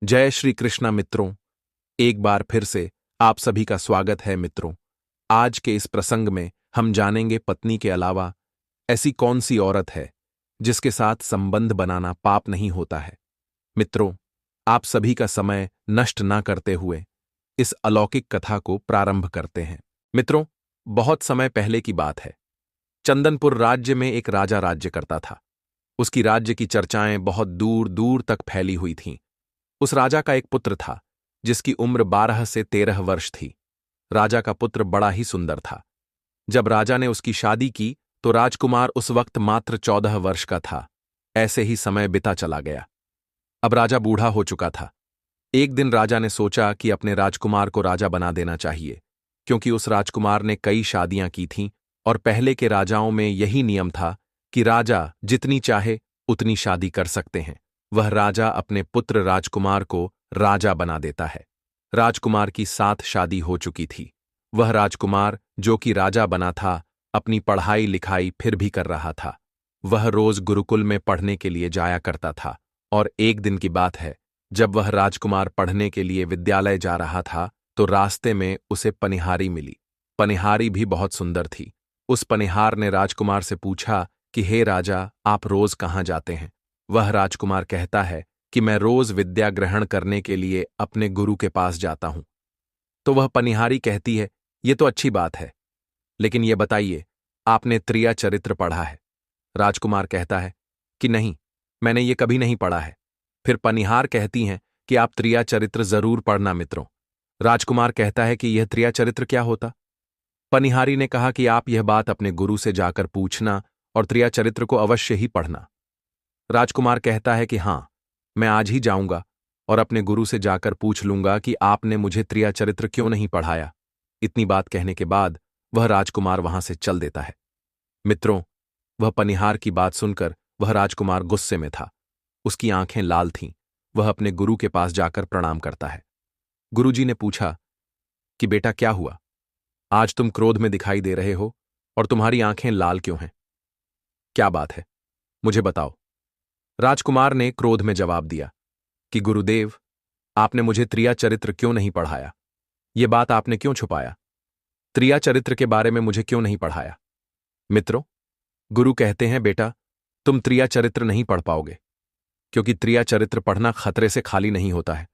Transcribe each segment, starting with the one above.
जय श्री कृष्णा मित्रों। एक बार फिर से आप सभी का स्वागत है मित्रों। आज के इस प्रसंग में हम जानेंगे पत्नी के अलावा ऐसी कौन सी औरत है जिसके साथ संबंध बनाना पाप नहीं होता है। मित्रों, आप सभी का समय नष्ट ना करते हुए इस अलौकिक कथा को प्रारंभ करते हैं। मित्रों, बहुत समय पहले की बात है। चंदनपुर राज्य में एक राजा राज्य करता था। उसकी राज्य की चर्चाएं बहुत दूर दूर तक फैली हुई थीं। उस राजा का एक पुत्र था जिसकी उम्र 12 से 13 वर्ष थी। राजा का पुत्र बड़ा ही सुंदर था। जब राजा ने उसकी शादी की तो राजकुमार उस वक्त मात्र 14 वर्ष का था। ऐसे ही समय बिता चला गया। अब राजा बूढ़ा हो चुका था। एक दिन राजा ने सोचा कि अपने राजकुमार को राजा बना देना चाहिए, क्योंकि उस राजकुमार ने कई शादियां की थीं और पहले के राजाओं में यही नियम था कि राजा जितनी चाहे उतनी शादी कर सकते हैं। वह राजा अपने पुत्र राजकुमार को राजा बना देता है। राजकुमार की 7 शादी हो चुकी थी। वह राजकुमार जो कि राजा बना था, अपनी पढ़ाई लिखाई फिर भी कर रहा था। वह रोज गुरुकुल में पढ़ने के लिए जाया करता था और एक दिन की बात है, जब वह राजकुमार पढ़ने के लिए विद्यालय जा रहा था तो रास्ते में उसे पनिहारी मिली। पनिहारी भी बहुत सुंदर थी। उस पनिहार ने राजकुमार से पूछा कि हे राजा, आप रोज कहाँ जाते हैं? वह राजकुमार कहता है कि मैं रोज विद्या ग्रहण करने के लिए अपने गुरु के पास जाता हूं। तो वह पनिहारी कहती है, ये तो अच्छी बात है, लेकिन ये बताइए, आपने त्रिया चरित्र पढ़ा है? राजकुमार कहता है कि नहीं, मैंने ये कभी नहीं पढ़ा है। फिर पनिहार कहती हैं कि आप त्रिया चरित्र जरूर पढ़ना मित्रों। राजकुमार कहता है कि यह त्रिया चरित्र क्या होता? पनिहारी ने कहा कि आप यह बात अपने गुरु से जाकर पूछना और त्रिया चरित्र को अवश्य ही पढ़ना। राजकुमार कहता है कि हां, मैं आज ही जाऊंगा और अपने गुरु से जाकर पूछ लूंगा कि आपने मुझे त्रिया चरित्र क्यों नहीं पढ़ाया। इतनी बात कहने के बाद वह राजकुमार वहां से चल देता है। मित्रों, वह पनिहार की बात सुनकर वह राजकुमार गुस्से में था। उसकी आंखें लाल थीं। वह अपने गुरु के पास जाकर प्रणाम करता है। गुरुजी ने पूछा कि बेटा, क्या हुआ? आज तुम क्रोध में दिखाई दे रहे हो और तुम्हारी आंखें लाल क्यों हैं? क्या बात है, मुझे बताओ। राजकुमार ने क्रोध में जवाब दिया कि गुरुदेव, आपने मुझे त्रिया चरित्र क्यों नहीं पढ़ाया? ये बात आपने क्यों छुपाया? त्रिया चरित्र के बारे में मुझे क्यों नहीं पढ़ाया? मित्रों, गुरु कहते हैं बेटा, तुम त्रिया चरित्र नहीं पढ़ पाओगे, क्योंकि त्रिया चरित्र पढ़ना खतरे से खाली नहीं होता है,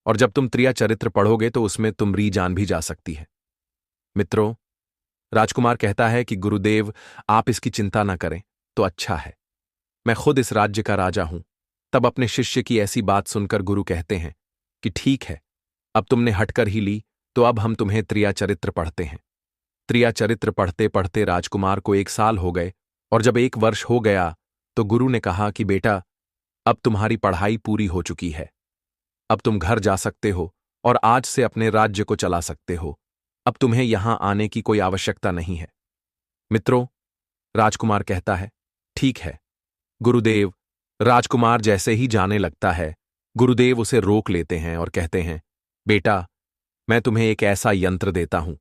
और जब तुम त्रिया चरित्र पढ़ोगे तो उसमें तुम्हारी जान भी जा सकती है। मित्रों, राजकुमार कहता है कि गुरुदेव, आप इसकी चिंता न करें तो अच्छा है। मैं खुद इस राज्य का राजा हूं। तब अपने शिष्य की ऐसी बात सुनकर गुरु कहते हैं कि ठीक है, अब तुमने हटकर ही ली, तो अब हम तुम्हें त्रिया चरित्र पढ़ते हैं। त्रिया चरित्र पढ़ते पढ़ते राजकुमार को 1 साल हो गए, और जब 1 वर्ष हो गया तो गुरु ने कहा कि बेटा, अब तुम्हारी पढ़ाई पूरी हो चुकी है। अब तुम घर जा सकते हो और आज से अपने राज्य को चला सकते हो। अब तुम्हें यहां आने की कोई आवश्यकता नहीं है। मित्रों, राजकुमार कहता है ठीक है गुरुदेव। राजकुमार जैसे ही जाने लगता है, गुरुदेव उसे रोक लेते हैं और कहते हैं, बेटा, मैं तुम्हें एक ऐसा यंत्र देता हूं।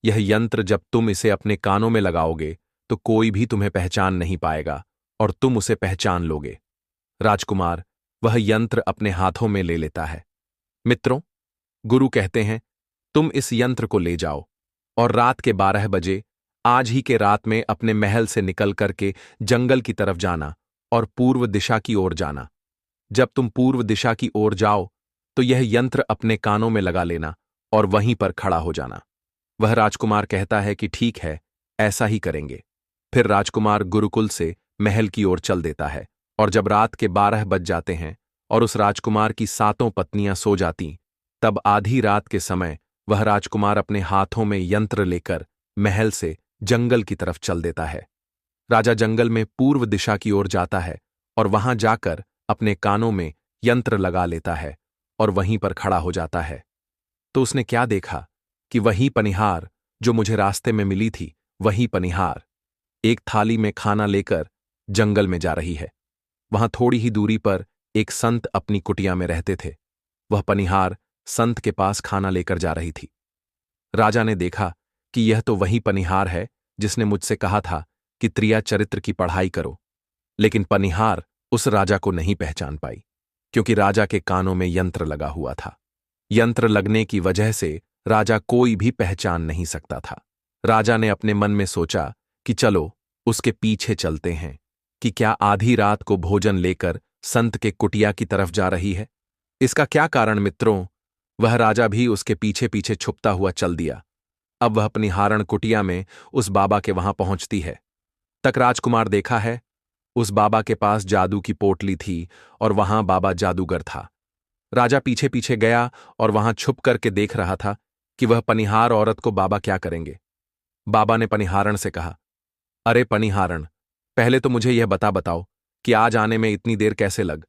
यह यंत्र जब तुम इसे अपने कानों में लगाओगे तो कोई भी तुम्हें पहचान नहीं पाएगा और तुम उसे पहचान लोगे। राजकुमार वह यंत्र अपने हाथों में ले लेता है। मित्रों, गुरु कहते हैं, तुम इस यंत्र को ले जाओ और रात के 12 बजे, आज ही के रात में अपने महल से निकल करके जंगल की तरफ जाना और पूर्व दिशा की ओर जाना। जब तुम पूर्व दिशा की ओर जाओ तो यह यंत्र अपने कानों में लगा लेना और वहीं पर खड़ा हो जाना। वह राजकुमार कहता है कि ठीक है, ऐसा ही करेंगे। फिर राजकुमार गुरुकुल से महल की ओर चल देता है, और जब रात के 12 बज जाते हैं और उस राजकुमार की 7 पत्नियां सो जाती, तब आधी रात के समय वह राजकुमार अपने हाथों में यंत्र लेकर महल से जंगल की तरफ चल देता है। राजा जंगल में पूर्व दिशा की ओर जाता है और वहां जाकर अपने कानों में यंत्र लगा लेता है और वहीं पर खड़ा हो जाता है। तो उसने क्या देखा कि वही पनिहार जो मुझे रास्ते में मिली थी, वही पनिहार एक थाली में खाना लेकर जंगल में जा रही है। वहां थोड़ी ही दूरी पर एक संत अपनी कुटिया में रहते थे। वह पनिहार संत के पास खाना लेकर जा रही थी। राजा ने देखा कि यह तो वही पनिहार है जिसने मुझसे कहा था कि त्रिया चरित्र की पढ़ाई करो, लेकिन पनिहार उस राजा को नहीं पहचान पाई, क्योंकि राजा के कानों में यंत्र लगा हुआ था। यंत्र लगने की वजह से राजा कोई भी पहचान नहीं सकता था। राजा ने अपने मन में सोचा कि चलो उसके पीछे चलते हैं कि क्या आधी रात को भोजन लेकर संत के कुटिया की तरफ जा रही है। इसका क्या कारण मित्रों? वह राजा भी उसके पीछे पीछे छुपता हुआ चल दिया। अब वह अपनी हारण कुटिया में उस बाबा के वहां पहुंचती है। तक राजकुमार देखा है, उस बाबा के पास जादू की पोटली थी और वहां बाबा जादूगर था। राजा पीछे पीछे गया और वहां छुप करके देख रहा था कि वह पनिहार औरत को बाबा क्या करेंगे। बाबा ने पनिहारण से कहा, अरे पनिहारण, पहले तो मुझे यह बताओ कि आज आने में इतनी देर कैसे लग।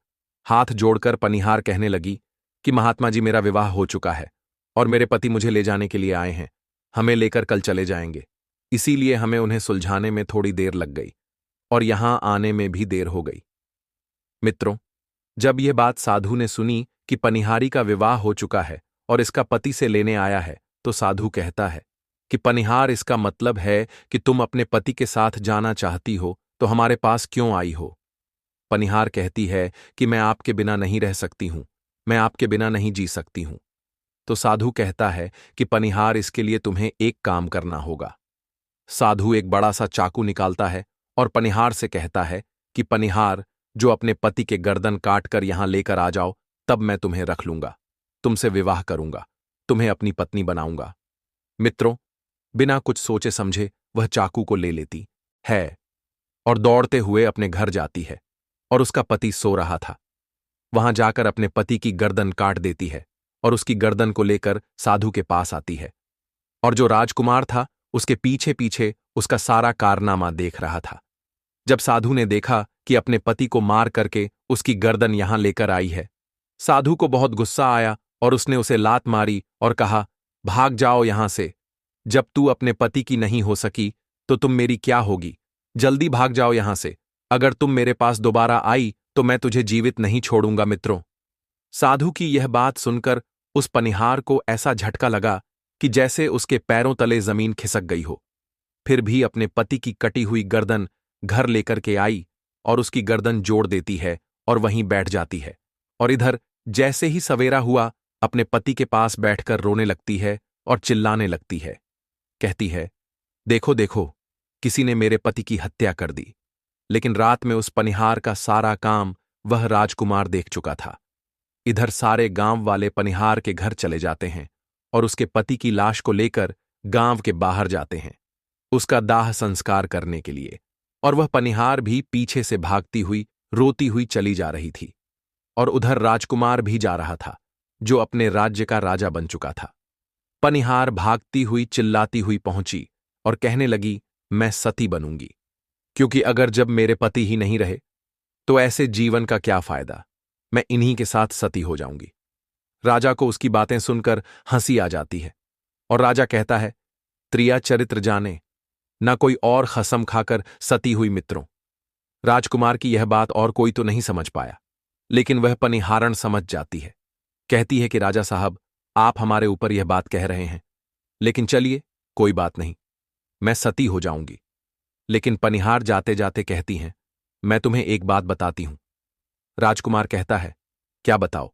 हाथ जोड़कर पनिहार कहने लगी कि महात्मा जी, मेरा विवाह हो चुका है और मेरे पति मुझे ले जाने के लिए आए हैं। हमें लेकर कल चले जाएंगे, इसीलिए हमें उन्हें सुलझाने में थोड़ी देर लग गई और यहां आने में भी देर हो गई। मित्रों, जब यह बात साधु ने सुनी कि पनिहारी का विवाह हो चुका है और इसका पति से लेने आया है, तो साधु कहता है कि पनिहार, इसका मतलब है कि तुम अपने पति के साथ जाना चाहती हो, तो हमारे पास क्यों आई हो? पनिहार कहती है कि मैं आपके बिना नहीं रह सकती हूं, मैं आपके बिना नहीं जी सकती हूं। तो साधु कहता है कि पनिहार, इसके लिए तुम्हें एक काम करना होगा। साधु एक बड़ा सा चाकू निकालता है और पनिहार से कहता है कि पनिहार, जो अपने पति के गर्दन काट कर यहां लेकर आ जाओ, तब मैं तुम्हें रख लूंगा, तुमसे विवाह करूंगा, तुम्हें अपनी पत्नी बनाऊंगा। मित्रों, बिना कुछ सोचे समझे वह चाकू को ले लेती है और दौड़ते हुए अपने घर जाती है और उसका पति सो रहा था। वहां जाकर अपने पति की गर्दन काट देती है और उसकी गर्दन को लेकर साधु के पास आती है। और जो राजकुमार था उसके पीछे पीछे उसका सारा कारनामा देख रहा था। जब साधु ने देखा कि अपने पति को मार करके उसकी गर्दन यहां लेकर आई है, साधु को बहुत गुस्सा आया और उसने उसे लात मारी और कहा, भाग जाओ यहां से। जब तू अपने पति की नहीं हो सकी तो तुम मेरी क्या होगी? जल्दी भाग जाओ यहां से। अगर तुम मेरे पास दोबारा आई तो मैं तुझे जीवित नहीं छोड़ूंगा। मित्रों, साधु की यह बात सुनकर उस पनिहार को ऐसा झटका लगा कि जैसे उसके पैरों तले जमीन खिसक गई हो। फिर भी अपने पति की कटी हुई गर्दन घर लेकर के आई और उसकी गर्दन जोड़ देती है और वहीं बैठ जाती है। और इधर जैसे ही सवेरा हुआ, अपने पति के पास बैठकर रोने लगती है और चिल्लाने लगती है। कहती है, देखो देखो, किसी ने मेरे पति की हत्या कर दी। लेकिन रात में उस पनिहार का सारा काम वह राजकुमार देख चुका था। इधर सारे गांव वाले पनिहार के घर चले जाते हैं और उसके पति की लाश को लेकर गांव के बाहर जाते हैं उसका दाह संस्कार करने के लिए। और वह पनिहार भी पीछे से भागती हुई रोती हुई चली जा रही थी। और उधर राजकुमार भी जा रहा था, जो अपने राज्य का राजा बन चुका था। पनिहार भागती हुई चिल्लाती हुई पहुंची और कहने लगी, मैं सती बनूंगी, क्योंकि अगर जब मेरे पति ही नहीं रहे तो ऐसे जीवन का क्या फायदा, मैं इन्हीं के साथ सती हो जाऊंगी। राजा को उसकी बातें सुनकर हंसी आ जाती है और राजा कहता है, त्रिया चरित्र जाने, ना कोई और कसम खाकर सती हुई। मित्रों, राजकुमार की यह बात और कोई तो नहीं समझ पाया, लेकिन वह पनिहारण समझ जाती है। कहती है कि राजा साहब, आप हमारे ऊपर यह बात कह रहे हैं, लेकिन चलिए कोई बात नहीं, मैं सती हो जाऊंगी। लेकिन पनिहार जाते जाते कहती हैं, मैं तुम्हें एक बात बताती हूं। राजकुमार कहता है, क्या बताओ?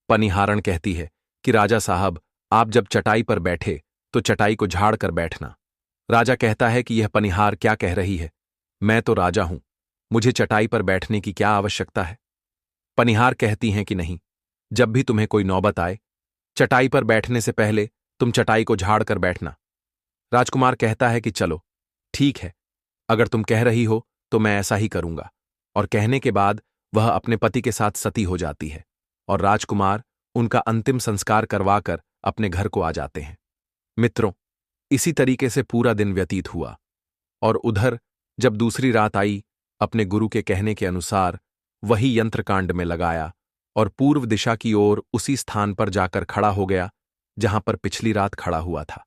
पनिहारण कहती है कि राजा साहब, आप जब चटाई पर बैठे तो चटाई को झाड़ कर बैठना। राजा कहता है कि यह पनिहार क्या कह रही है, मैं तो राजा हूं, मुझे चटाई पर बैठने की क्या आवश्यकता है? पनिहार कहती हैं कि नहीं, जब भी तुम्हें कोई नौबत आए, चटाई पर बैठने से पहले तुम चटाई को झाड़ कर बैठना। राजकुमार कहता है कि चलो ठीक है, अगर तुम कह रही हो तो मैं ऐसा ही करूंगा। और कहने के बाद वह अपने पति के साथ सती हो जाती है और राजकुमार उनका अंतिम संस्कार करवाकर अपने घर को आ जाते हैं। मित्रों, इसी तरीके से पूरा दिन व्यतीत हुआ और उधर जब दूसरी रात आई, अपने गुरु के कहने के अनुसार वही यंत्रकांड में लगाया और पूर्व दिशा की ओर उसी स्थान पर जाकर खड़ा हो गया जहां पर पिछली रात खड़ा हुआ था।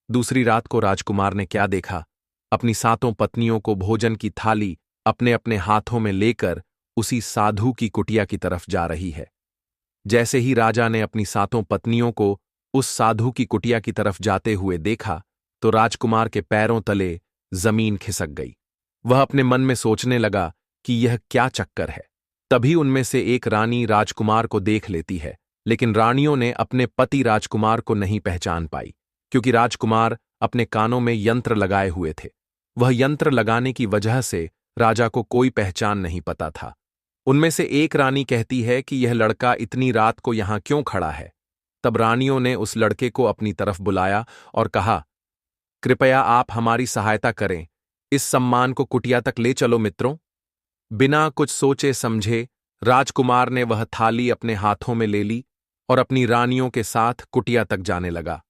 दूसरी रात को राजकुमार ने क्या देखा? अपनी 7 पत्नियों को भोजन की थाली अपने अपने हाथों में लेकर उसी साधु की कुटिया की तरफ जा रही है। जैसे ही राजा ने अपनी 7 पत्नियों को उस साधु की कुटिया की तरफ जाते हुए देखा तो राजकुमार के पैरों तले जमीन खिसक गई। वह अपने मन में सोचने लगा कि यह क्या चक्कर है, तभी उनमें से एक रानी राजकुमार को देख लेती है, लेकिन रानियों ने अपने पति राजकुमार को नहीं पहचान पाई, क्योंकि राजकुमार अपने कानों में यंत्र लगाए हुए थे। वह यंत्र लगाने की वजह से राजा को कोई पहचान नहीं पता था। उनमें से एक रानी कहती है कि यह लड़का इतनी रात को यहां क्यों खड़ा है। तब रानियों ने उस लड़के को अपनी तरफ बुलाया और कहा, कृपया आप हमारी सहायता करें, इस सम्मान को कुटिया तक ले चलो मित्रों। बिना कुछ सोचे समझे राजकुमार ने वह थाली अपने हाथों में ले ली और अपनी रानियों के साथ कुटिया तक जाने लगा।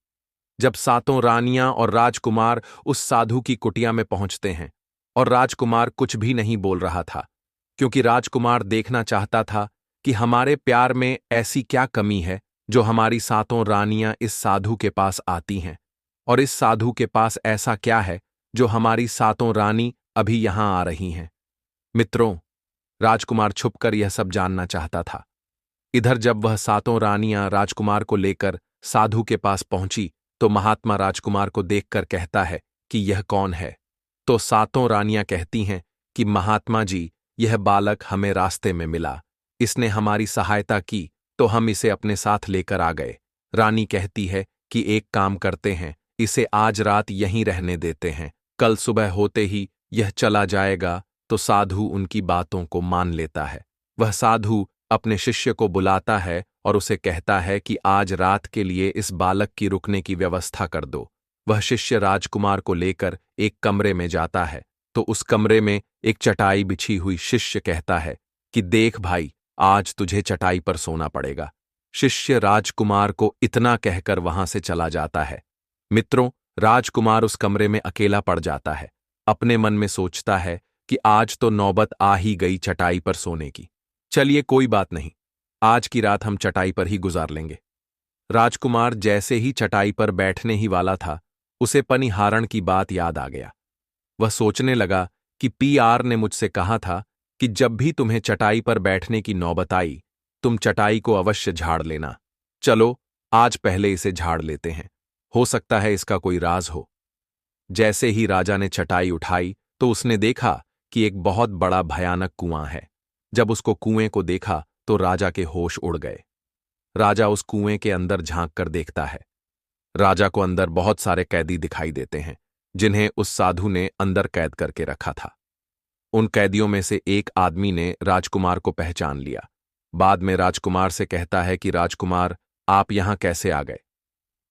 जब सातों रानियां और राजकुमार उस साधु की कुटिया में पहुंचते हैं और राजकुमार कुछ भी नहीं बोल रहा था, क्योंकि राजकुमार देखना चाहता था कि हमारे प्यार में ऐसी क्या कमी है जो हमारी सातों रानियां इस साधु के पास आती हैं, और इस साधु के पास ऐसा क्या है जो हमारी सातों रानी अभी यहां आ रही हैं। मित्रों, राजकुमार छुपकर यह सब जानना चाहता था। इधर जब वह सातों रानियां राजकुमार को लेकर साधु के पास पहुंची तो महात्मा राजकुमार को देखकर कहता है कि यह कौन है। तो सातों रानियां कहती हैं कि महात्मा जी, यह बालक हमें रास्ते में मिला, इसने हमारी सहायता की तो हम इसे अपने साथ लेकर आ गए। रानी कहती है कि एक काम करते हैं, इसे आज रात यहीं रहने देते हैं, कल सुबह होते ही यह चला जाएगा। तो साधु उनकी बातों को मान लेता है। वह साधु अपने शिष्य को बुलाता है और उसे कहता है कि आज रात के लिए इस बालक की रुकने की व्यवस्था कर दो। वह शिष्य राजकुमार को लेकर एक कमरे में जाता है तो उस कमरे में एक चटाई बिछी हुई शिष्य कहता है कि देख भाई, आज तुझे चटाई पर सोना पड़ेगा। शिष्य राजकुमार को इतना कहकर वहां से चला जाता है। मित्रों, राजकुमार उस कमरे में अकेला पड़ जाता है। अपने मन में सोचता है कि आज तो नौबत आ ही गई चटाई पर सोने की। चलिए कोई बात नहीं, आज की रात हम चटाई पर ही गुजार लेंगे। राजकुमार जैसे ही चटाई पर बैठने ही वाला था, उसे पनिहारण की बात याद आ गया। वह सोचने लगा कि पीआर ने मुझसे कहा था कि जब भी तुम्हें चटाई पर बैठने की नौबत आई, तुम चटाई को अवश्य झाड़ लेना। चलो, आज पहले इसे झाड़ लेते हैं, हो सकता है इसका कोई राज हो। जैसे ही राजा ने चटाई उठाई तो उसने देखा कि एक बहुत बड़ा भयानक कुआं है। जब उसको कुएं को देखा तो राजा के होश उड़ गए। राजा उस कुएं के अंदर झांक कर देखता है। राजा को अंदर बहुत सारे कैदी दिखाई देते हैं, जिन्हें उस साधु ने अंदर कैद करके रखा था। उन कैदियों में से एक आदमी ने राजकुमार को पहचान लिया। बाद में राजकुमार से कहता है कि राजकुमार, आप यहां कैसे आ गए।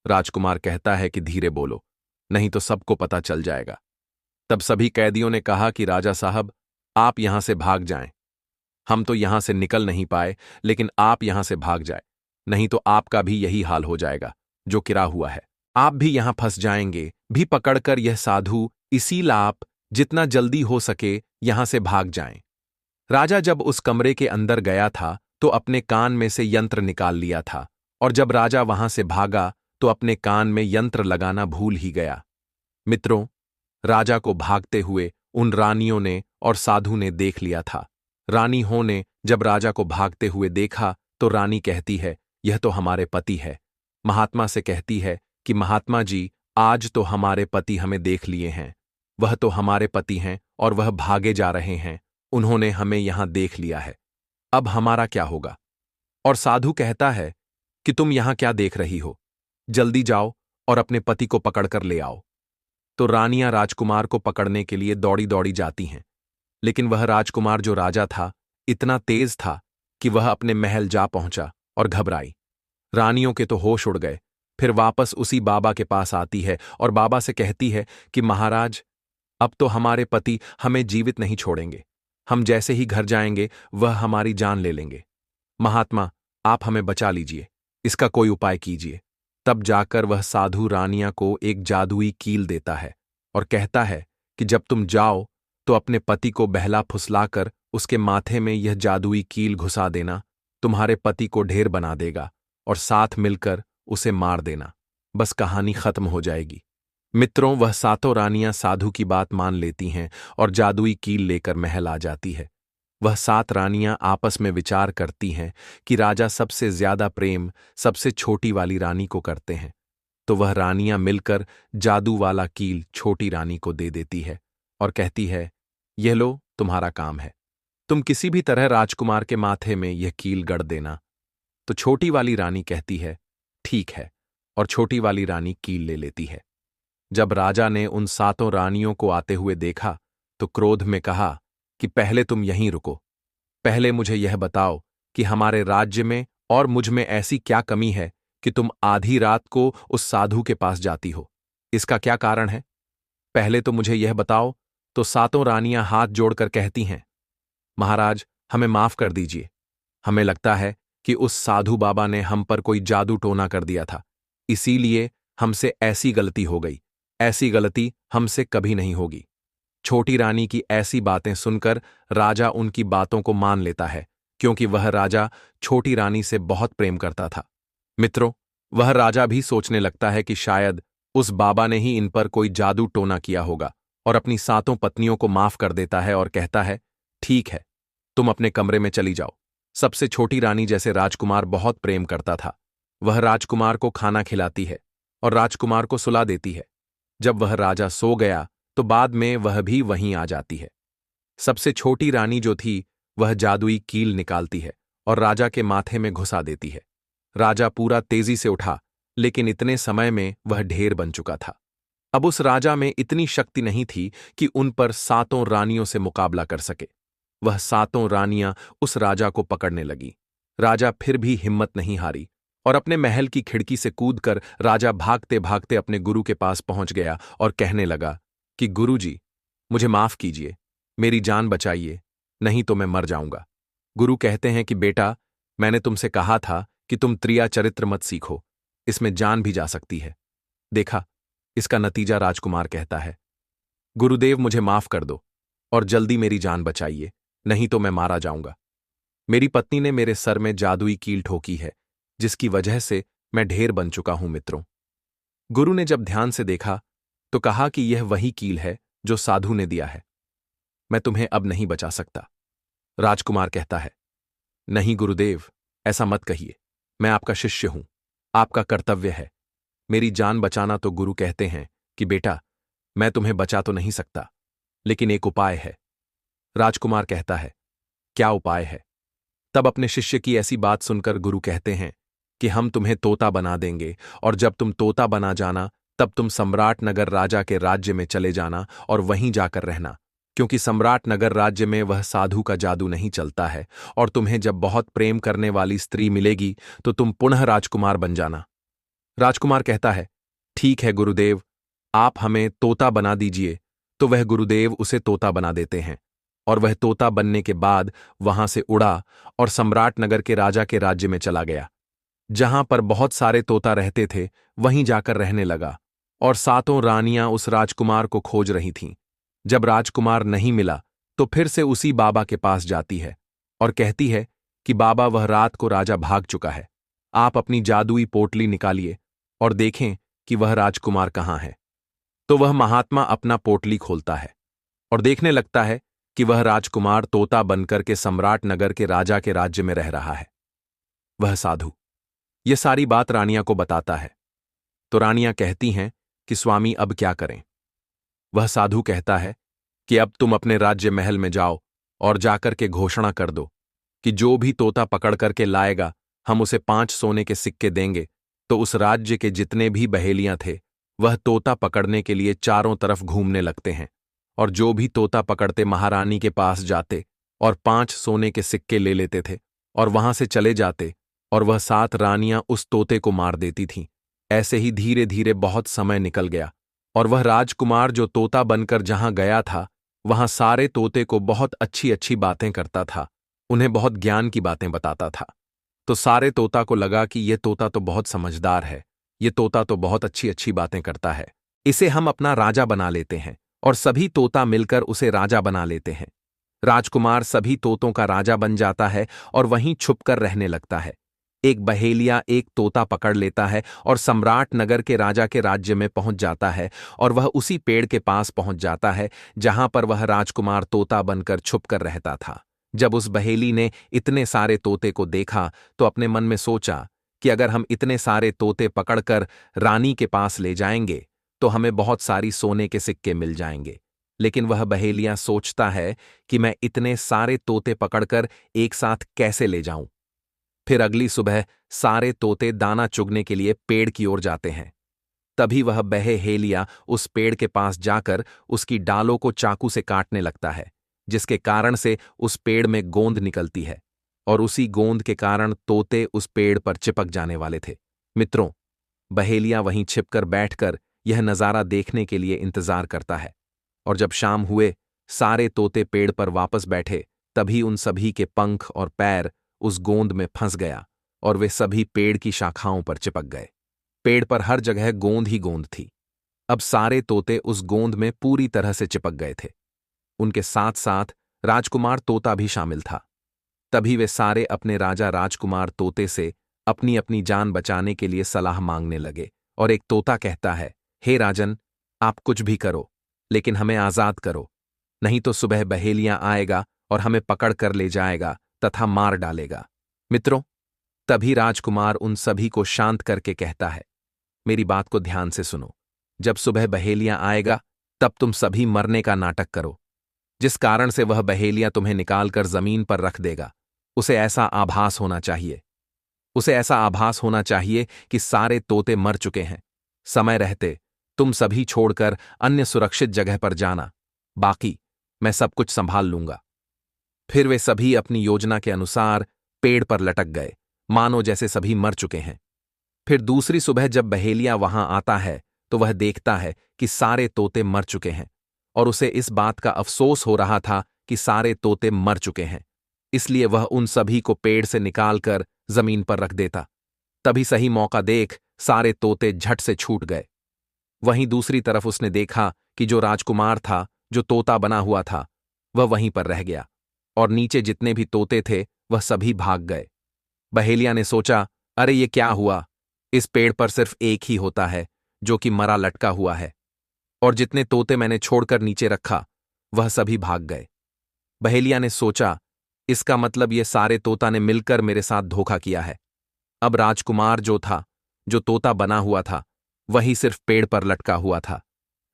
राजकुमार कहता है कि धीरे बोलो, नहीं तो सबको पता चल जाएगा। तब सभी कैदियों ने कहा कि राजा साहब, आप यहां से भाग जाएं। हम तो यहां से निकल नहीं पाए, लेकिन आप यहां से भाग जाए, नहीं तो आपका भी यही हाल हो जाएगा जो किरा हुआ है। आप भी यहां फंस जाएंगे। भी पकड़कर यह साधु, इसीलिए आप जितना जल्दी हो सके यहां से भाग जाएं। राजा जब उस कमरे के अंदर गया था तो अपने कान में से यंत्र निकाल लिया था, और जब राजा वहां से भागा तो अपने कान में यंत्र लगाना भूल ही गया। मित्रों, राजा को भागते हुए उन रानियों ने और साधु ने देख लिया था। रानी हो ने जब राजा को भागते हुए देखा तो रानी कहती है, यह तो हमारे पति है। महात्मा से कहती है कि महात्मा जी, आज तो हमारे पति हमें देख लिए हैं। वह तो हमारे पति हैं और वह भागे जा रहे हैं। उन्होंने हमें यहां देख लिया है, अब हमारा क्या होगा। और साधु कहता है कि तुम यहां क्या देख रही हो, जल्दी जाओ और अपने पति को पकड़कर ले आओ। तो रानियां राजकुमार को पकड़ने के लिए दौड़ी दौड़ी जाती हैं, लेकिन वह राजकुमार जो राजा था इतना तेज था कि वह अपने महल जा पहुंचा और घबराई। रानियों के तो होश उड़ गए। फिर वापस उसी बाबा के पास आती है और बाबा से कहती है कि महाराज, अब तो हमारे पति हमें जीवित नहीं छोड़ेंगे। हम जैसे ही घर जाएंगे वह हमारी जान ले लेंगे। महात्मा, आप हमें बचा लीजिए, इसका कोई उपाय कीजिए। तब जाकर वह साधु रानियां को एक जादुई कील देता है और कहता है कि जब तुम जाओ तो अपने पति को बहला फुसलाकर उसके माथे में यह जादुई कील घुसा देना। तुम्हारे पति को ढेर बना देगा और साथ मिलकर उसे मार देना। बस कहानी खत्म हो जाएगी। मित्रों, वह सातों रानियां साधु की बात मान लेती हैं और जादुई कील लेकर महल आ जाती है। वह सात रानियां आपस में विचार करती हैं कि राजा सबसे ज्यादा प्रेम सबसे छोटी वाली रानी को करते हैं, तो वह रानियां मिलकर जादू वाला कील छोटी रानी को दे देती है और कहती है, यह लो, तुम्हारा काम है। तुम किसी भी तरह राजकुमार के माथे में यह कील गड़ देना। तो छोटी वाली रानी कहती है, ठीक है, और छोटी वाली रानी कील ले लेती है। जब राजा ने उन 7 रानियों को आते हुए देखा तो क्रोध में कहा कि पहले तुम यहीं रुको। पहले मुझे यह बताओ कि हमारे राज्य में और मुझ में ऐसी क्या कमी है कि तुम आधी रात को उस साधु के पास जाती हो। इसका क्या कारण है? पहले तो मुझे यह बताओ। तो 7 रानियां हाथ जोड़कर कहती हैं, महाराज, हमें माफ कर दीजिए। हमें लगता है कि उस साधु बाबा ने हम पर कोई जादू टोना कर दिया था, इसीलिए हमसे ऐसी गलती हो गई। ऐसी गलती हमसे कभी नहीं होगी। छोटी रानी की ऐसी बातें सुनकर राजा उनकी बातों को मान लेता है, क्योंकि वह राजा छोटी रानी से बहुत प्रेम करता था। मित्रों, वह राजा भी सोचने लगता है कि शायद उस बाबा ने ही इन पर कोई जादू टोना किया होगा, और अपनी 7 पत्नियों को माफ कर देता है और कहता है, ठीक है, तुम अपने कमरे में चली जाओ। सबसे छोटी रानी जैसे राजकुमार बहुत प्रेम करता था, वह राजकुमार को खाना खिलाती है और राजकुमार को सुला देती है। जब वह राजा सो गया तो बाद में वह भी वहीं आ जाती है। सबसे छोटी रानी जो थी वह जादुई कील निकालती है और राजा के माथे में घुसा देती है। राजा पूरा तेजी से उठा, लेकिन इतने समय में वह ढेर बन चुका था। अब उस राजा में इतनी शक्ति नहीं थी कि उन पर 7 रानियों से मुकाबला कर सके। वह 7 रानियां उस राजा को पकड़ने लगी। राजा फिर भी हिम्मत नहीं हारी और अपने महल की खिड़की से कूदकर राजा भागते भागते अपने गुरु के पास पहुंच गया और कहने लगा कि गुरुजी, मुझे माफ कीजिए, मेरी जान बचाइए, नहीं तो मैं मर जाऊंगा। गुरु कहते हैं कि बेटा, मैंने तुमसे कहा था कि तुम त्रिया चरित्र मत सीखो, इसमें जान भी जा सकती है। देखा, इसका नतीजा। राजकुमार कहता है, गुरुदेव, मुझे माफ कर दो और जल्दी मेरी जान बचाइए, नहीं तो मैं मारा जाऊंगा। मेरी पत्नी ने मेरे सर में जादुई कील ठोकी है, जिसकी वजह से मैं ढेर बन चुका हूं। मित्रों, गुरु ने जब ध्यान से देखा तो कहा कि यह वही कील है जो साधु ने दिया है। मैं तुम्हें अब नहीं बचा सकता। राजकुमार कहता है, नहीं गुरुदेव, ऐसा मत कहिए, मैं आपका शिष्य हूं, आपका कर्तव्य है मेरी जान बचाना। तो गुरु कहते हैं कि बेटा, मैं तुम्हें बचा तो नहीं सकता, लेकिन एक उपाय है। राजकुमार कहता है, क्या उपाय है? तब अपने शिष्य की ऐसी बात सुनकर गुरु कहते हैं कि हम तुम्हें तोता बना देंगे, और जब तुम तोता बना जाना तब तुम सम्राट नगर राजा के राज्य में चले जाना और वहीं जाकर रहना, क्योंकि सम्राट नगर राज्य में वह साधु का जादू नहीं चलता है, और तुम्हें जब बहुत प्रेम करने वाली स्त्री मिलेगी तो तुम पुनः राजकुमार बन जाना। राजकुमार कहता है, ठीक है गुरुदेव, आप हमें तोता बना दीजिए। तो वह गुरुदेव उसे तोता बना देते हैं, और वह तोता बनने के बाद वहां से उड़ा और सम्राट नगर के राजा के राज्य में चला गया। जहां पर बहुत सारे तोता रहते थे वहीं जाकर रहने लगा, और 7 रानियां उस राजकुमार को खोज रही थीं। जब राजकुमार नहीं मिला तो फिर से उसी बाबा के पास जाती है और कहती है कि बाबा, वह रात को राजा भाग चुका है, आप अपनी जादुई पोटली निकालिए और देखें कि वह राजकुमार कहाँ है। तो वह महात्मा अपना पोटली खोलता है और देखने लगता है कि वह राजकुमार तोता बनकर के सम्राट नगर के राजा के राज्य में रह रहा है। वह साधु ये सारी बात रानियां को बताता है। तो रानियां कहती हैं कि स्वामी, अब क्या करें? वह साधु कहता है कि अब तुम अपने राज्य महल में जाओ और जाकर के घोषणा कर दो कि जो भी तोता पकड़ करके लाएगा हम उसे 5 सोने के सिक्के देंगे। तो उस राज्य के जितने भी बहेलियां थे वह तोता पकड़ने के लिए चारों तरफ घूमने लगते हैं, और जो भी तोता पकड़ते महारानी के पास जाते और 5 सोने के सिक्के ले लेते थे और वहां से चले जाते, और वह 7 रानियां उस तोते को मार देती थीं। ऐसे ही धीरे धीरे बहुत समय निकल गया, और वह राजकुमार जो तोता बनकर जहां गया था वहां सारे तोते को बहुत अच्छी अच्छी बातें करता था, उन्हें बहुत ज्ञान की बातें बताता था। तो सारे तोता को लगा कि यह तोता तो बहुत समझदार है, ये तोता तो बहुत अच्छी अच्छी बातें करता है, इसे हम अपना राजा बना लेते हैं। और सभी तोता मिलकर उसे राजा बना लेते हैं। राजकुमार सभी तोतों का राजा बन जाता है और वहीं छुपकर रहने लगता है। एक बहेलिया एक तोता पकड़ लेता है और सम्राट नगर के राजा के राज्य में पहुंच जाता है, और वह उसी पेड़ के पास पहुंच जाता है जहां पर वह राजकुमार तोता बनकर छुपकर रहता था। जब उस बहेली ने इतने सारे तोते को देखा तो अपने मन में सोचा कि अगर हम इतने सारे तोते पकड़कर रानी के पास ले जाएंगे तो हमें बहुत सारी सोने के सिक्के मिल जाएंगे। लेकिन वह बहेलियां सोचता है कि मैं इतने सारे तोते पकड़कर एक साथ कैसे ले जाऊं। फिर अगली सुबह सारे तोते दाना चुगने के लिए पेड़ की ओर जाते हैं। तभी वह बहेलिया उस पेड़ के पास जाकर उसकी डालों को चाकू से काटने लगता है, जिसके कारण से उस पेड़ में गोंद निकलती है और उसी गोंद के कारण तोते उस पेड़ पर चिपक जाने वाले थे। मित्रों, बहेलिया वहीं छिपकर बैठकर यह नजारा देखने के लिए इंतजार करता है। और जब शाम हुए, सारे तोते पेड़ पर वापस बैठे, तभी उन सभी के पंख और पैर उस गोंद में फंस गया और वे सभी पेड़ की शाखाओं पर चिपक गए। पेड़ पर हर जगह गोंद ही गोंद थी। अब सारे तोते उस गोंद में पूरी तरह से चिपक गए थे। उनके साथ साथ राजकुमार तोता भी शामिल था। तभी वे सारे अपने राजा राजकुमार तोते से अपनी अपनी जान बचाने के लिए सलाह मांगने लगे। और एक तोता कहता है, हे राजन, आप कुछ भी करो, लेकिन हमें आजाद करो, नहीं तो सुबह बहेलियां आएगा और हमें पकड़ कर ले जाएगा तथा मार डालेगा। मित्रों, तभी राजकुमार उन सभी को शांत करके कहता है, मेरी बात को ध्यान से सुनो। जब सुबह बहेलियां आएगा, तब तुम सभी मरने का नाटक करो। जिस कारण से वह बहेलियां तुम्हें निकालकर जमीन पर रख देगा, उसे ऐसा आभास होना चाहिए। उसे ऐसा आभास होना चाहिए कि सारे तोते मर चुके हैं। समय रहते तुम सभी छोड़कर अन्य सुरक्षित जगह पर जाना, बाकी मैं सब कुछ संभाल लूंगा। फिर वे सभी अपनी योजना के अनुसार पेड़ पर लटक गए, मानो जैसे सभी मर चुके हैं। फिर दूसरी सुबह जब बहेलिया वहां आता है, तो वह देखता है कि सारे तोते मर चुके हैं और उसे इस बात का अफसोस हो रहा था कि सारे तोते मर चुके हैं। इसलिए वह उन सभी को पेड़ से निकालकर जमीन पर रख देता। तभी सही मौका देख सारे तोते झट से छूट गए। वहीं दूसरी तरफ उसने देखा कि जो राजकुमार था, जो तोता बना हुआ था, वह वहीं पर रह गया और नीचे जितने भी तोते थे वह सभी भाग गए। बहेलिया ने सोचा, अरे ये क्या हुआ? इस पेड़ पर सिर्फ एक ही होता है जो कि मरा लटका हुआ है, और जितने तोते मैंने छोड़कर नीचे रखा वह सभी भाग गए। बहेलिया ने सोचा, इसका मतलब ये सारे तोता ने मिलकर मेरे साथ धोखा किया है। अब राजकुमार जो था, जो तोता बना हुआ था, वही सिर्फ पेड़ पर लटका हुआ था।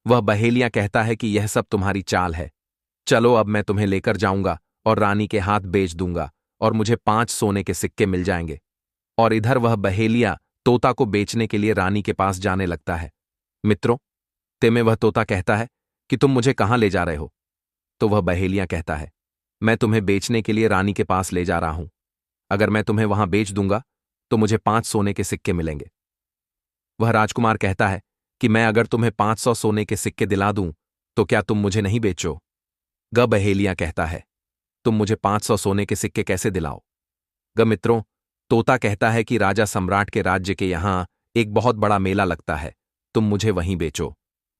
वह बहेलिया कहता है कि यह सब तुम्हारी चाल है। चलो अब मैं तुम्हें लेकर जाऊंगा और रानी के हाथ बेच दूंगा और मुझे 5 सोने के सिक्के मिल जाएंगे। और इधर वह बहेलिया तोता को बेचने के लिए रानी के पास जाने लगता है। मित्रों, तेमें वह तोता कहता है कि तुम मुझे कहां ले जा रहे हो? तो वह बहेलिया कहता है, मैं तुम्हें बेचने के लिए रानी के पास ले जा रहा हूं। अगर मैं तुम्हें वहां बेच दूंगा तो मुझे 5 सोने के सिक्के मिलेंगे। वह राजकुमार कहता है कि मैं अगर तुम्हें 500 सोने के सिक्के दिला दूं तो क्या तुम मुझे नहीं बेचो? ग बहेलिया कहता है, तुम मुझे 500 सोने के सिक्के कैसे दिलाओ? ग मित्रों, तोता कहता है कि राजा सम्राट के राज्य के यहां एक बहुत बड़ा मेला लगता है, तुम मुझे वहीं बेचो,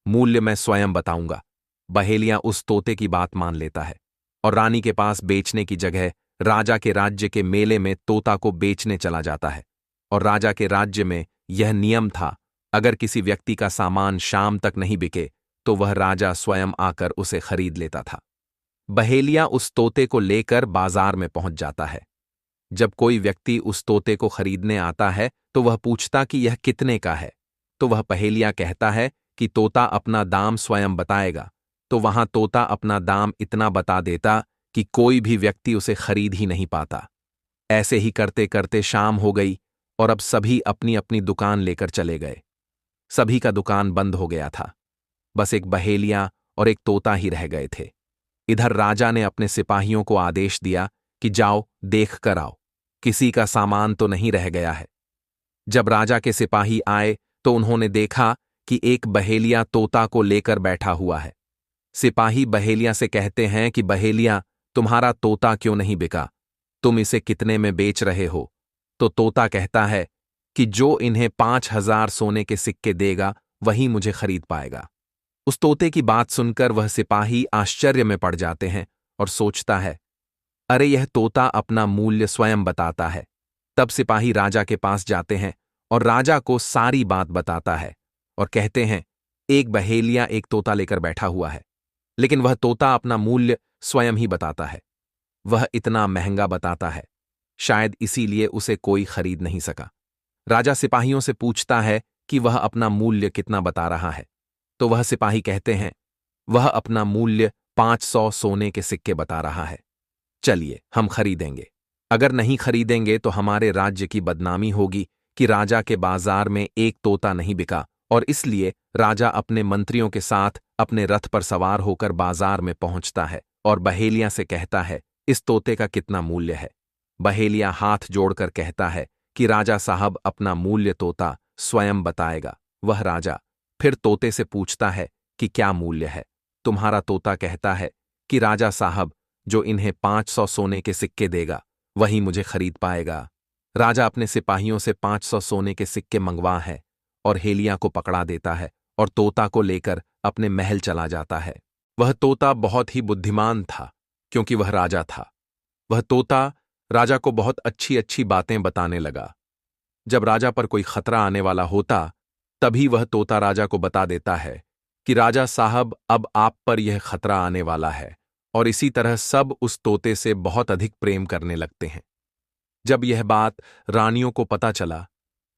मूल्य मैं स्वयं बताऊंगा। बहेलिया उस तोते की बात मान लेता है और रानी के पास बेचने की जगह राजा के राज्य के मेले में तोता को बेचने चला जाता है। और राजा के राज्य में यह नियम था, अगर किसी व्यक्ति का सामान शाम तक नहीं बिके तो वह राजा स्वयं आकर उसे खरीद लेता था। बहेलिया उस तोते को लेकर बाजार में पहुंच जाता है। जब कोई व्यक्ति उस तोते को खरीदने आता है तो वह पूछता कि यह कितने का है, तो वह बहेलिया कहता है कि तोता अपना दाम स्वयं बताएगा। तो वहां तोता अपना दाम इतना बता देता कि कोई भी व्यक्ति उसे खरीद ही नहीं पाता। ऐसे ही करते करते शाम हो गई और अब सभी अपनी अपनी दुकान लेकर चले गए। सभी का दुकान बंद हो गया था, बस एक बहेलिया और एक तोता ही रह गए थे। इधर राजा ने अपने सिपाहियों को आदेश दिया कि जाओ देख कर आओ, किसी का सामान तो नहीं रह गया है। जब राजा के सिपाही आए तो उन्होंने देखा कि एक बहेलिया तोता को लेकर बैठा हुआ है। सिपाही बहेलिया से कहते हैं कि बहेलिया, तुम्हारा तोता क्यों नहीं बिका? तुम इसे कितने में बेच रहे हो? तो तोता कहता है कि जो इन्हें 5000 सोने के सिक्के देगा वही मुझे खरीद पाएगा। उस तोते की बात सुनकर वह सिपाही आश्चर्य में पड़ जाते हैं और सोचता है, अरे यह तोता अपना मूल्य स्वयं बताता है। तब सिपाही राजा के पास जाते हैं और राजा को सारी बात बताता है और कहते हैं, एक बहेलिया एक तोता लेकर बैठा हुआ है, लेकिन वह तोता अपना मूल्य स्वयं ही बताता है। वह इतना महंगा बताता है, शायद इसीलिए उसे कोई खरीद नहीं सका। राजा सिपाहियों से पूछता है कि वह अपना मूल्य कितना बता रहा है। तो वह सिपाही कहते हैं वह अपना मूल्य 500 सोने के सिक्के बता रहा है। चलिए, हम खरीदेंगे। अगर नहीं खरीदेंगे तो हमारे राज्य की बदनामी होगी कि राजा के बाजार में एक तोता नहीं बिका, और इसलिए राजा अपने मंत्रियों के साथ अपने रथ पर सवार होकर बाजार में पहुंचता है और बहेलिया से कहता है, इस तोते का कितना मूल्य है। बहेलिया हाथ जोड़कर कहता है कि राजा साहब, अपना मूल्य तोता स्वयं बताएगा। वह राजा फिर तोते से पूछता है कि क्या मूल्य है। तुम्हारा तोता कहता है कि राजा साहब, जो इन्हें 500 सोने के सिक्के देगा वही मुझे खरीद पाएगा। राजा अपने सिपाहियों से 500 सोने के सिक्के मंगवा है और हेलिया को पकड़ा देता है और तोता को लेकर अपने महल चला जाता है। वह तोता बहुत ही बुद्धिमान था क्योंकि वह राजा था। वह तोता राजा को बहुत अच्छी अच्छी बातें बताने लगा। जब राजा पर कोई खतरा आने वाला होता तभी वह तोता राजा को बता देता है कि राजा साहब, अब आप पर यह खतरा आने वाला है, और इसी तरह सब उस तोते से बहुत अधिक प्रेम करने लगते हैं। जब यह बात रानियों को पता चला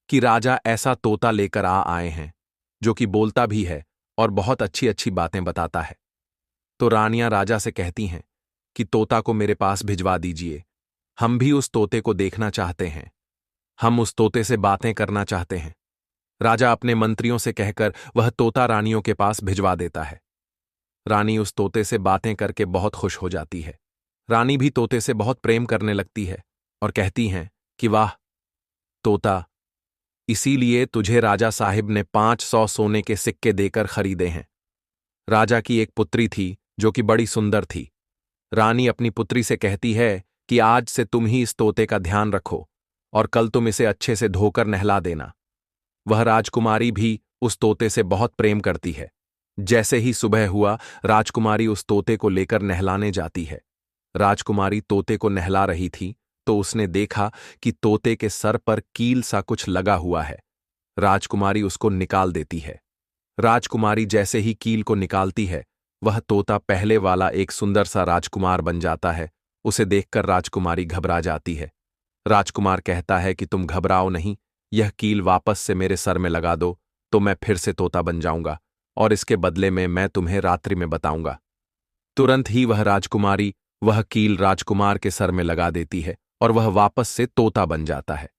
कि राजा ऐसा तोता लेकर आए हैं जो कि बोलता भी है और बहुत अच्छी अच्छी बातें बताता है, तो रानियां राजा से कहती हैं कि तोता को मेरे पास भिजवा दीजिए, हम भी उस तोते को देखना चाहते हैं, हम उस तोते से बातें करना चाहते हैं। राजा अपने मंत्रियों से कहकर वह तोता रानियों के पास भिजवा देता है। रानी उस तोते से बातें करके बहुत खुश हो जाती है। रानी भी तोते से बहुत प्रेम करने लगती है और कहती हैं कि वाह तोता, इसीलिए तुझे राजा साहिब ने 500 सोने के सिक्के देकर खरीदे हैं। राजा की एक पुत्री थी जो कि बड़ी सुंदर थी। रानी अपनी पुत्री से कहती है कि आज से तुम ही इस तोते का ध्यान रखो और कल तुम इसे अच्छे से धोकर नहला देना। वह राजकुमारी भी उस तोते से बहुत प्रेम करती है। जैसे ही सुबह हुआ, राजकुमारी उस तोते को लेकर नहलाने जाती है। राजकुमारी तोते को नहला रही थी तो उसने देखा कि तोते के सर पर कील सा कुछ लगा हुआ है। राजकुमारी उसको निकाल देती है। राजकुमारी जैसे ही कील को निकालती है, वह तोता पहले वाला एक सुंदर सा राजकुमार बन जाता है। उसे देखकर राजकुमारी घबरा जाती है। राजकुमार कहता है कि तुम घबराओ नहीं, यह कील वापस से मेरे सर में लगा दो तो मैं फिर से तोता बन जाऊंगा, और इसके बदले में मैं तुम्हें रात्रि में बताऊंगा। तुरंत ही वह राजकुमारी वह कील राजकुमार के सर में लगा देती है और वह वापस से तोता बन जाता है।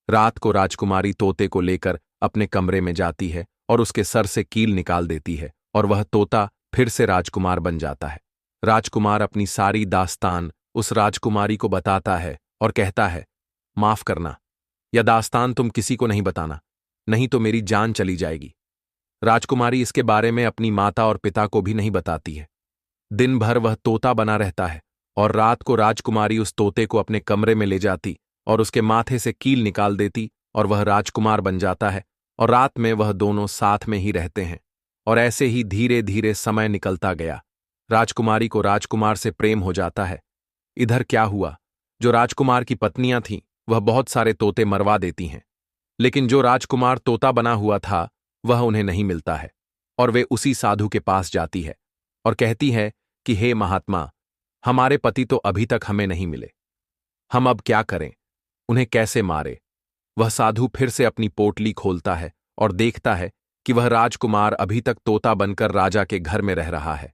रात को राजकुमारी तोते को लेकर अपने कमरे में जाती है और उसके सर से कील निकाल देती है और वह तोता फिर से राजकुमार बन जाता है। राजकुमार अपनी सारी दास्तान उस राजकुमारी को बताता है और कहता है, माफ करना, यह दास्तान तुम किसी को नहीं बताना, नहीं तो मेरी जान चली जाएगी। राजकुमारी इसके बारे में अपनी माता और पिता को भी नहीं बताती है। दिन भर वह तोता बना रहता है और रात को राजकुमारी उस तोते को अपने कमरे में ले जाती और उसके माथे से कील निकाल देती और वह राजकुमार बन जाता है, और रात में वह दोनों साथ में ही रहते हैं। और ऐसे ही धीरे धीरे समय निकलता गया। राजकुमारी को राजकुमार से प्रेम हो जाता है। इधर क्या हुआ, जो राजकुमार की पत्नियां थीं वह बहुत सारे तोते मरवा देती हैं, लेकिन जो राजकुमार तोता बना हुआ था वह उन्हें नहीं मिलता है, और वे उसी साधु के पास जाती है और कहती है कि हे महात्मा, हमारे पति तो अभी तक हमें नहीं मिले, हम अब क्या करें, उन्हें कैसे मारे। वह साधु फिर से अपनी पोटली खोलता है और देखता है कि वह राजकुमार अभी तक तोता बनकर राजा के घर में रह रहा है।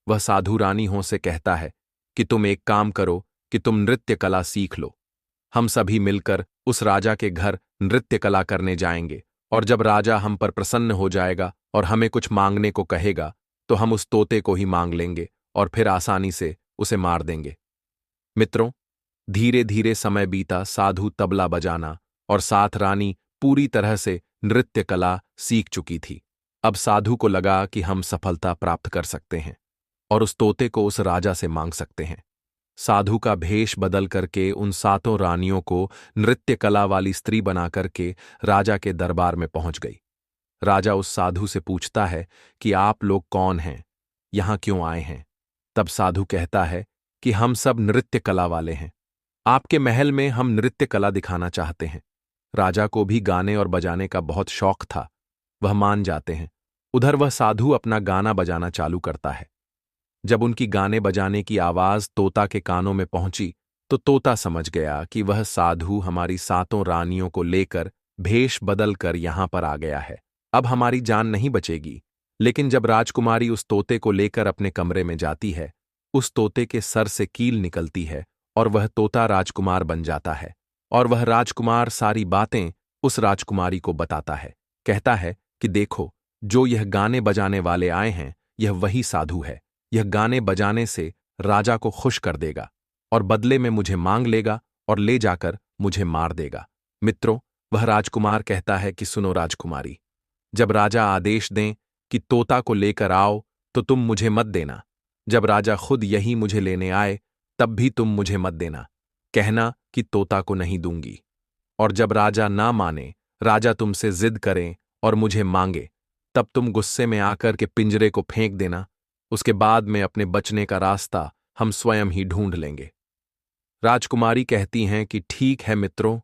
वह साधु रानियों से कहता है कि तुम एक काम करो कि तुम नृत्य कला सीख लो, हम सभी मिलकर उस राजा के घर नृत्य कला करने जाएंगे, और जब राजा हम पर प्रसन्न हो जाएगा और हमें कुछ मांगने को कहेगा तो हम उस तोते को ही मांग लेंगे और फिर आसानी से उसे मार देंगे। मित्रों, धीरे धीरे समय बीता। साधु तबला बजाना और साथ रानी पूरी तरह से नृत्य कला सीख चुकी थी। अब साधु को लगा कि हम सफलता प्राप्त कर सकते हैं और उस तोते को उस राजा से मांग सकते हैं। साधु का भेष बदल करके उन सातों रानियों को नृत्य कला वाली स्त्री बना करके राजा के दरबार में पहुंच गई। राजा उस साधु से पूछता है कि आप लोग कौन हैं, यहां क्यों आए हैं। तब साधु कहता है कि हम सब नृत्य कला वाले हैं, आपके महल में हम नृत्य कला दिखाना चाहते हैं। राजा को भी गाने और बजाने का बहुत शौक था, वह मान जाते हैं। उधर वह साधु अपना गाना बजाना चालू करता है। जब उनकी गाने बजाने की आवाज तोता के कानों में पहुंची तो तोता समझ गया कि वह साधु हमारी सातों रानियों को लेकर भेष बदल कर यहां पर आ गया है। अब हमारी जान नहीं बचेगी, लेकिन जब राजकुमारी उस तोते को लेकर अपने कमरे में जाती है, उस तोते के सर से कील निकलती है और वह तोता राजकुमार बन जाता है। और वह राजकुमार सारी बातें उस राजकुमारी को बताता है। कहता है कि देखो, जो यह गाने बजाने वाले आए हैं, यह वही साधु है। यह गाने बजाने से राजा को खुश कर देगा और बदले में मुझे मांग लेगा और ले जाकर मुझे मार देगा। मित्रों, वह राजकुमार कहता है कि सुनो राजकुमारी, जब राजा आदेश दें कि तोता को लेकर आओ तो तुम मुझे मत देना। जब राजा खुद यही मुझे लेने आए तब भी तुम मुझे मत देना। कहना कि तोता को नहीं दूंगी। और जब राजा ना माने, राजा तुमसे जिद करें और मुझे मांगे, तब तुम गुस्से में आकर के पिंजरे को फेंक देना। उसके बाद में अपने बचने का रास्ता हम स्वयं ही ढूंढ लेंगे। राजकुमारी कहती हैं कि ठीक है मित्रों।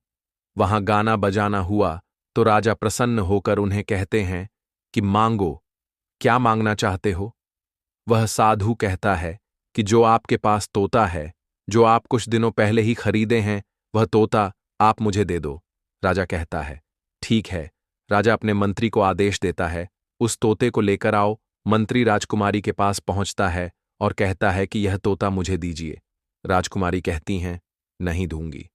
वहां गाना बजाना हुआ तो राजा प्रसन्न होकर उन्हें कहते हैं कि मांगो, क्या मांगना चाहते हो? वह साधु कहता है कि जो आपके पास तोता है, जो आप कुछ दिनों पहले ही खरीदे हैं, वह तोता आप मुझे दे दो। राजा कहता है ठीक है। राजा अपने मंत्री को आदेश देता है, उस तोते को लेकर आओ। मंत्री राजकुमारी के पास पहुंचता है और कहता है कि यह तोता मुझे दीजिए। राजकुमारी कहती हैं नहीं दूंगी।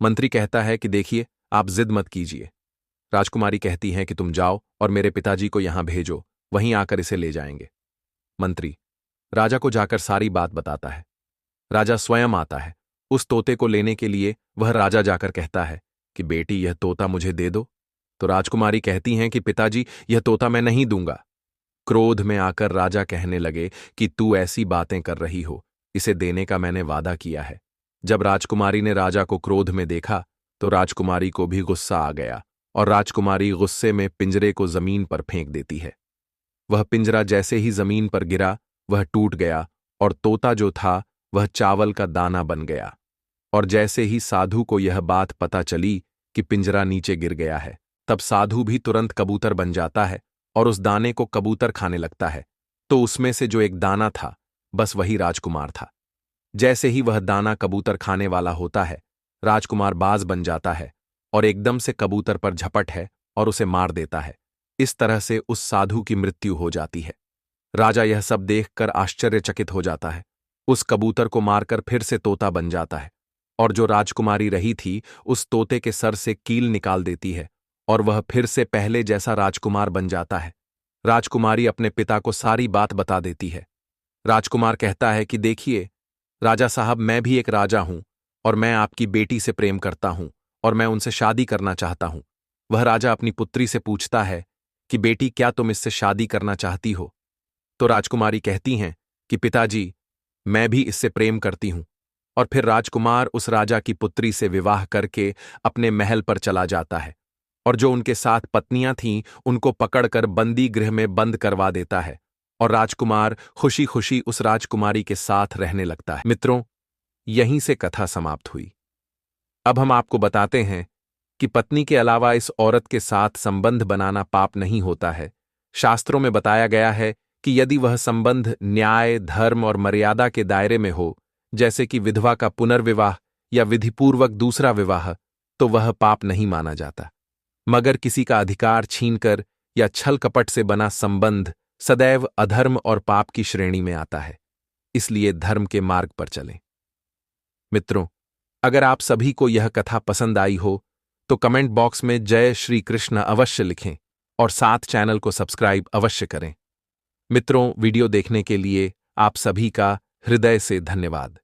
मंत्री कहता है कि देखिए, आप जिद मत कीजिए। राजकुमारी कहती हैं कि तुम जाओ और मेरे पिताजी को यहां भेजो, वहीं आकर इसे ले जाएंगे। मंत्री राजा को जाकर सारी बात बताता है। राजा स्वयं आता है उस तोते को लेने के लिए। वह राजा जाकर कहता है कि बेटी, यह तोता मुझे दे दो। तो राजकुमारी कहती हैं कि पिताजी, यह तोता मैं नहीं दूंगा। क्रोध में आकर राजा कहने लगे कि तू ऐसी बातें कर रही हो, इसे देने का मैंने वादा किया है। जब राजकुमारी ने राजा को क्रोध में देखा तो राजकुमारी को भी गुस्सा आ गया और राजकुमारी गुस्से में पिंजरे को जमीन पर फेंक देती है। वह पिंजरा जैसे ही जमीन पर गिरा, वह टूट गया और तोता जो था वह चावल का दाना बन गया। और जैसे ही साधु को यह बात पता चली कि पिंजरा नीचे गिर गया है, तब साधु भी तुरंत कबूतर बन जाता है और उस दाने को कबूतर खाने लगता है। तो उसमें से जो एक दाना था, बस वही राजकुमार था। जैसे ही वह दाना कबूतर खाने वाला होता है, राजकुमार बाज बन जाता है और एकदम से कबूतर पर झपट है और उसे मार देता है। इस तरह से उस साधु की मृत्यु हो जाती है। राजा यह सब देखकर आश्चर्यचकित हो जाता है। उस कबूतर को मारकर फिर से तोता बन जाता है और जो राजकुमारी रही थी, उस तोते के सर से कील निकाल देती है और वह फिर से पहले जैसा राजकुमार बन जाता है। राजकुमारी अपने पिता को सारी बात बता देती है। राजकुमार कहता है कि देखिए राजा साहब, मैं भी एक राजा हूं और मैं आपकी बेटी से प्रेम करता हूं और मैं उनसे शादी करना चाहता हूं। वह राजा अपनी पुत्री से पूछता है कि बेटी, क्या तुम इससे शादी करना चाहती हो? तो राजकुमारी कहती हैं कि पिताजी, मैं भी इससे प्रेम करती हूं। और फिर राजकुमार उस राजा की पुत्री से विवाह करके अपने महल पर चला जाता है और जो उनके साथ पत्नियां थीं उनको पकड़कर बंदी गृह में बंद करवा देता है और राजकुमार खुशी खुशी उस राजकुमारी के साथ रहने लगता है। मित्रों, यहीं से कथा समाप्त हुई। अब हम आपको बताते हैं कि पत्नी के अलावा इस औरत के साथ संबंध बनाना पाप नहीं होता है। शास्त्रों में बताया गया है कि यदि वह संबंध न्याय, धर्म और मर्यादा के दायरे में हो, जैसे कि विधवा का पुनर्विवाह या विधिपूर्वक दूसरा विवाह, तो वह पाप नहीं माना जाता। मगर किसी का अधिकार छीनकर या छल कपट से बना संबंध सदैव अधर्म और पाप की श्रेणी में आता है। इसलिए धर्म के मार्ग पर चलें। मित्रों, अगर आप सभी को यह कथा पसंद आई हो तो कमेंट बॉक्स में जय श्री कृष्ण अवश्य लिखें और साथ चैनल को सब्सक्राइब अवश्य करें। मित्रों, वीडियो देखने के लिए आप सभी का हृदय से धन्यवाद।